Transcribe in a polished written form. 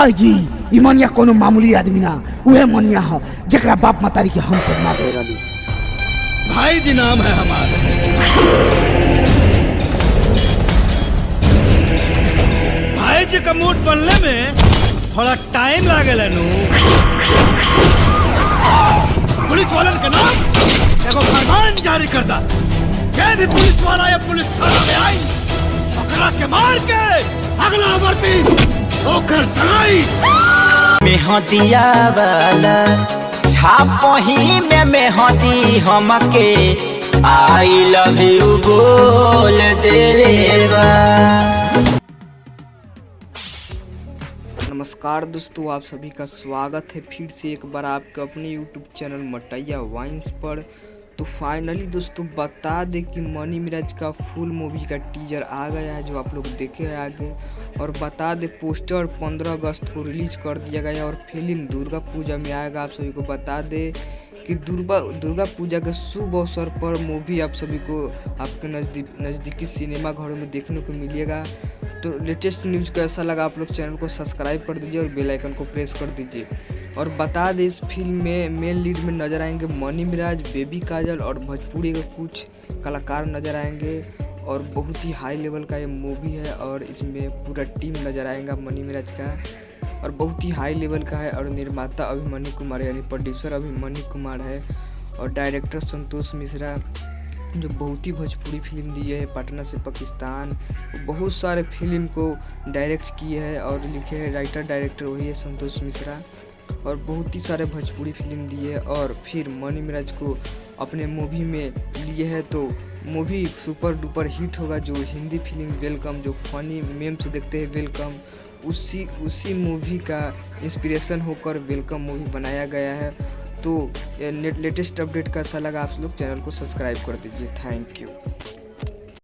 भाई जी ई मनिया कोनो मामूली आदमी ना, उहे मनिया ह जकरा बाप मतारी के हमसे मार दे रही। भाई जी नाम है हमारा। भाई जी का मूड बनने में थोड़ा टाइम लागेला नु। पुलिस वालन के नाम एगो फरमान जारी करता, जे भी पुलिस वाला या पुलिस थाना में आई ओकरा के मार के अगला भर्ती ओकर तराई। मेहदिया वाला छापही में मेहदी हमके आई लव यू बोल दे बा। नमस्कार दोस्तों, आप सभी का स्वागत है फिर से एक बार आपके अपने यूट्यूब चैनल मटैया वाइन्स पर। तो फाइनली दोस्तों बता दें कि मनी मिराज का फुल मूवी का टीजर आ गया है, जो आप लोग देखे हैं आगे। और बता दें पोस्टर 15 अगस्त को रिलीज कर दिया गया है और फिल्म दुर्गा पूजा में आएगा। आप सभी को बता दें कि दुर्गा पूजा के शुभ अवसर पर मूवी आप सभी को आपके नज़दीकी सिनेमा घरों में देखने को मिलेगा। तो लेटेस्ट न्यूज़ कैसा लगा आप लोग चैनल को सब्सक्राइब कर दीजिए और बेल आइकन को प्रेस कर दीजिए। और बता दें इस फिल्म में मेन लीड में नज़र आएंगे मनी मिराज, बेबी काजल और भोजपुरी के कुछ कलाकार नज़र आएंगे। और बहुत ही हाई लेवल का ये मूवी है और इसमें पूरा टीम नज़र आएगा मनी मिराज का, और बहुत ही हाई लेवल का है। और निर्माता अभिमन्यु कुमार यानी प्रोड्यूसर अभिमन्यु कुमार है, और डायरेक्टर संतोष मिश्रा जो बहुत ही भोजपुरी फिल्म दिए है, पटना से पाकिस्तान, बहुत सारे फिल्म को डायरेक्ट किए हैं और लिखे हैं। राइटर डायरेक्टर वही है संतोष मिश्रा, और बहुत ही सारे भोजपुरी फिल्म दिए है। और फिर मनी मिराज को अपने मूवी में लिए है, तो मूवी सुपर डुपर हिट होगा। जो हिंदी फिल्म वेलकम, जो फनी मेम्स देखते हैं वेलकम, उसी मूवी का इंस्पिरेशन होकर वेलकम मूवी बनाया गया है। तो लेटेस्ट अपडेट कैसा लगा आप लोग चैनल को सब्सक्राइब कर दीजिए। Thank you.